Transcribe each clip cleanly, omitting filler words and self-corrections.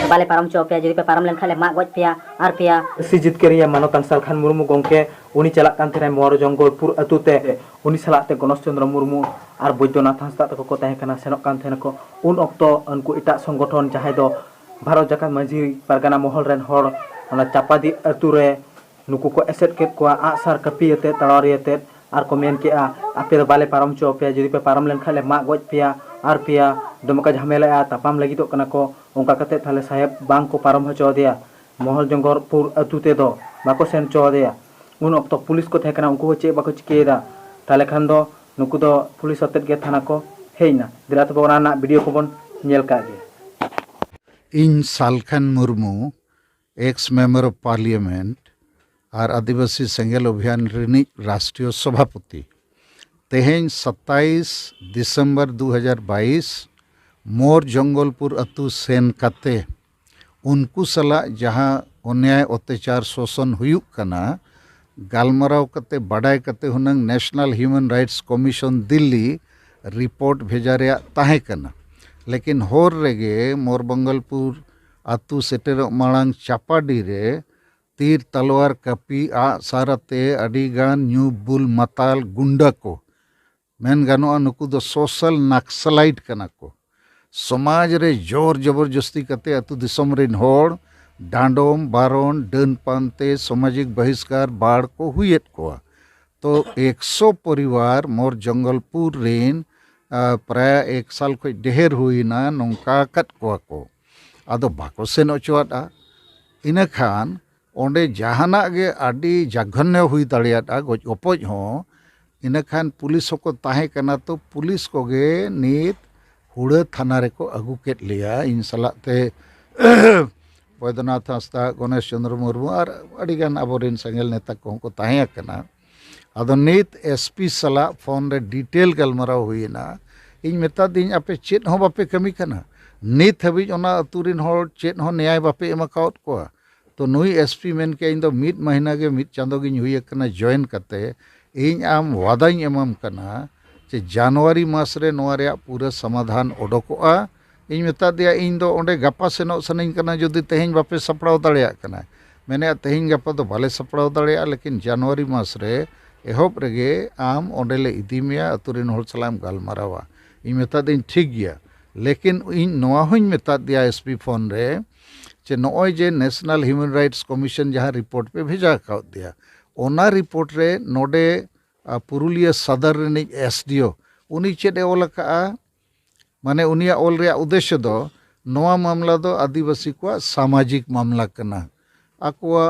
बाले पारम चो पे जुदी पे पारम लेन खाले मा गज पिया आर पिया सी जितकेरिया मानोतान सालखान मुर्मू गंके उनी चलाक कान थेना मोर जंगलपुर अतुते उनी सलाते गणेश चंद्र मुर्मू आर बैद्यनाथ हांसदा तको को तहे काना सेनोक कान थेना को उन अक्तो उनको इटा संगठन जहां दो भारत जाकात मांझी पारगाना महल रेन हर ओना चापादी अतुरे नुकु को एसेट केट को आसार कपियते तड़ारियते आर को मेन के आपे दो बाले पारम चो पे जुदी पे पारम लेन खाले मा गज पिया आर पिया दमका झमेला तापाम लगितो कना को उनका कते थाले साहेब बांग को पारम हचो दिया महल जंगलपुर अतुते दो बाको सेन चो दिया उन अक्तो पुलिस को थे कना उनको चे बाको चिकेदा ताले खान दो नुकु दो पुलिस अतेत के थाना को हेइना दिरात बोना वीडियो को बन नेल का गे इन Salkhan Murmu ex member of parliament और आदिवासी सेंगेल अभियान रिनिक राष्ट्रीय सभापति तेहें 27 दिसंबर 2022 मोर जंगलपुर अतु सेन काते उनको सला जहाँ अन्याय अत्याचार शोषण हुयुक कना गालमराव कते बाडाय कते हुनंग national human rights commission Delhi report भेजा रे ताहे कना लेकिन होर रेगे मोर बंगलपुर अतु सेटेर मांग चापाडी रे तीर तलवार कपी आ सारते अडिगान न्यू बुल माताल गुंडा को मेन गानोआ नुकु दो सोशल नक्सलाइट कना को समाज रे जोर जबरदस्ती कते अतु दिसम रेन होड़ डांडोम बारोन डन पानते सामाजिक बहिष्कार बाढ़ को हुएत को तो 100 परिवार मोर जंगलपुर रेन प्राय 1 साल खो ढेर हुईना नौका कट को आदो बाको सेन अचुआदा इना खान ओंडे जहाना गे आडी जघन्य हुई दाड़ियादा गज गपज हो इना खान पुलिस को ताहे कना तो पुलिस को गे नीत हुड़ा थाना रे को अगू केट लिया इन सलाते बैद्यनाथ हांसदा गणेश चंद्र मुर्मू और अडिगान अबोरेन संगेल नेता को ताहे कना आदो नीत एसपी सला फोन रे डिटेल गलमराव हुईना इन मेता दिन आपे चेत हो बापे कमी कना नीत हबी ओना अतुरिन होड़ चेत हो न्याय बापे एमाकाउट को तो नुई एसपी मेन के इन दो मिड महीना के मिड चांदो गिन हुई कना जॉइन करते इन आम वादाई एमम कना जे जनवरी मास रे नोआ रे पूरा समाधान ओडोकोआ इन मेता दिया इन दो ओंडे गपा सेनो सनिन कना जदि तेहेन बापे सपड़ाव दाड़िया कना मैंने तेहेन गपा तो भले सपड़ाव दाड़िया लेकिन जनवरी मास रे एहब रेगे आम ओंडे ले इदी मिया अतुरिन होड़ सलाम गालमारावा इन मेता दिन ठीक गया लेकिन इन नोआ हुई मेता दिया एसपी फोन रे जे नॉय जे नेशनल ह्यूमन राइट्स कमीशन जहाँ रिपोर्ट पे भेजा कर दिया ओना रिपोर्ट रे नोडे पुरुलिया सदर रिनिक एसडीओ उनी चेदे ओल का माने उनिया ओल रे उद्देश्य दो नोआ मामला दो आदिवासी को सामाजिक मामला कना आकुआ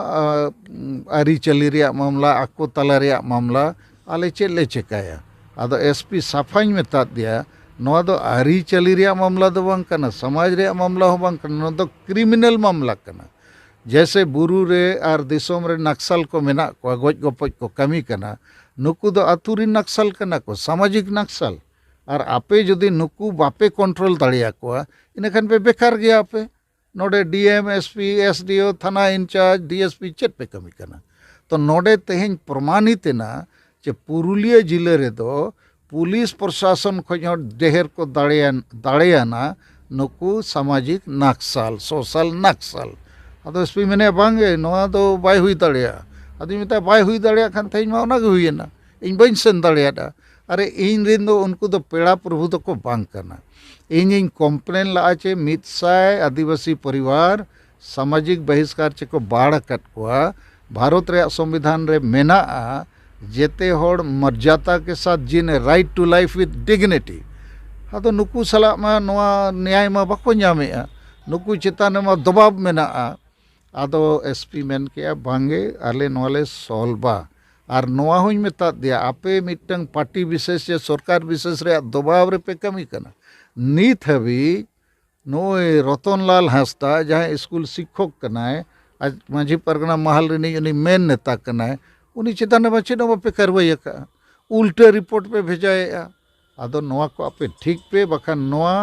आरिचली रे मामला आको तला रे मामला आले चेद ले चेकाया आदो एसपी साफाई मेता दिया नोआ दो आरिचली रे मामला दो बांग कना समाज रे मामला हो बांग कना दो क्रिमिनल मामला कना जैसे बुरु रे आर दिसोम रे नक्सल को मेना को गज गपज को कमी कना नुकु दो अतुरी नक्सल कना को सामाजिक नक्सल और आपे जदि नुकु बापे कंट्रोल दाड़िया को इनखान पे बेकार गया आपे नोडे डीएम एसपी एसडीओ थाना इंचार्ज डीएसपी चेत पे कमी कना तो नोडे तेहेन प्रमाणित ना जे पुरुलिया जिले रे दो पुलिस प्रशासन खोज ढेर को दाड़ियाना नुकु सामाजिक नक्सल सोशल नक्सल अदो एसपी मेने बांगे नोआ दो बाय हुई दाड़िया आदि मेता बाय हुई दाड़िया खान तेहेन मा ओना गे हुईना इन बइन सेन दाड़ियादा अरे इन रेन दो उनको दो पेड़ा प्रभु दो को बांग कना इन कम्प्लेन ला चे 100 आदिवासी परिवार सामाजिक बहिष्कार चे को बाढ़ कट को भारत रे संविधान रे मेना जेते होड़ मर्यादा के साथ जीने right to life with dignity आदो नुकु सला मा नोआ न्याय मा बाको न्यामेआ नुकु चेतान मा दबाव मेना आदो एसपी मेन के बांगे आले नोले सॉल्वा और नोआ हुई मेता दिया आपे मिटंग पार्टी विशेष या सरकार विशेष रे दबाव रे पे कमी कना नीत हबी नोए रतनलाल हांसदा जहाँ स्कूल शिक्षक कनाए आज माझी परगना महल रे उनी मेन नेता कनाए उनी चेतान चेद बापे कार्रवाई का उल्टे रिपोर्ट पे भेजाएगा आदो नोआ को आपे ठीक पे बखान नोआ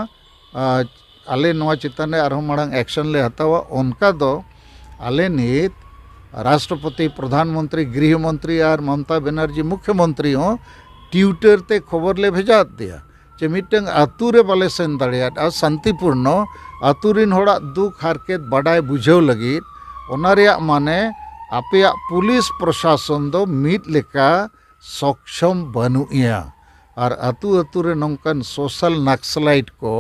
आले नोआ चेतान आरो मांग एक्शन ले हतावा उनका दो आले नीत राष्ट्रपति प्रधानमंत्री गृहमंत्री और ममता बनर्जी मुख्यमंत्री हों ट्विटर ते खबर ले भेजा दिया जे मिटंग आतु रे बाले सेन दाड़िया शांतिपूर्ण आतु रिन होड़ा दुख हारकेत बाडाय बुझाव लगी ओना रेया माने आपेया पुलिस प्रशासन दो मिट लेका सक्षम बनुइया और आतु आतु रे नौकान सोशल नक्सलाइट को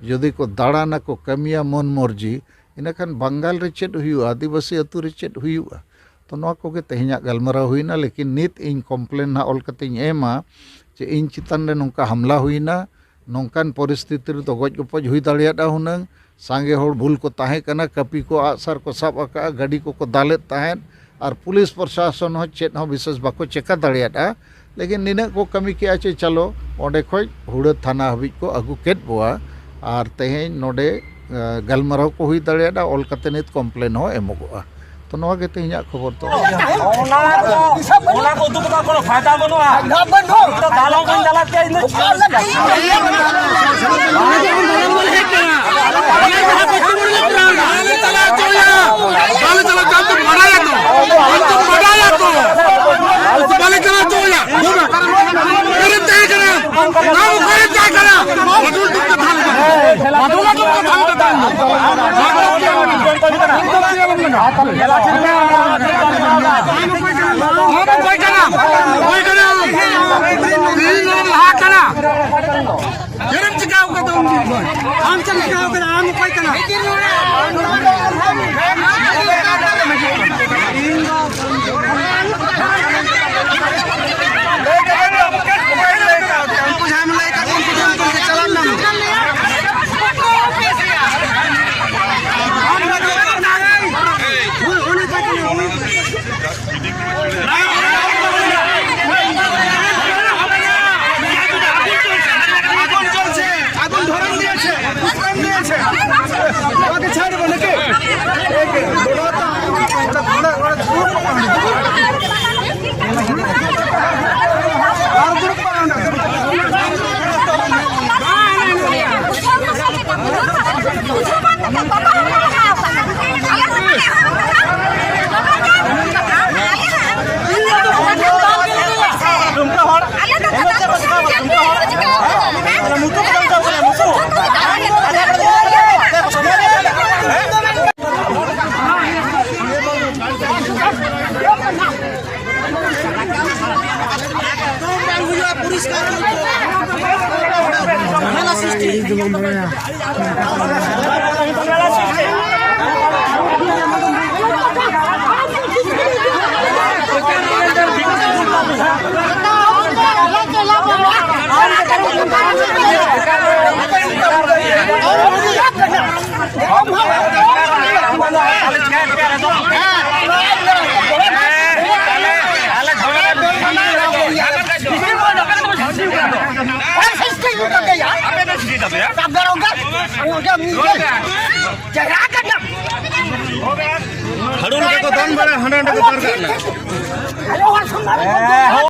यदि को दाड़ाना को कमिया मन मर्जी इनखान बंगाल रे चेद हुआ आदिवासी आतु रे चेद हुआ तो नवा कोगे तेहना गलमाराव हुईना लेकिन नित इन कम्प्लेन ना ऑल कतेኝ एमा जे इन चितान रे नौका हमला हुईना नौकान परिस्थिति रे तो गज गपज हुई दाड़ियादा हुनंग सांगे होड़ भूल को ताहे कना कपी को आसार को साब आका गाड़ी को दालेत ताहेन और पुलिस प्रशासन हो चेद हो विशेष बाको चेका दाड़ियादा लेकिन निना को कमी के आचे चलो ओडे खोज हुड़ा थाना हबी को अगु केट बोआ और तेहेñ नोडे गलमाराव को हुई दाड़ियादा ऑल कते नित कम्प्लेन हो एमोगोआ तो नवा के तेहना खबर तो ओना को दुख का कोनो फायदा बनुआ तो दालों को दलात के इन हड़ून के को दान बड़ा हंडा को तार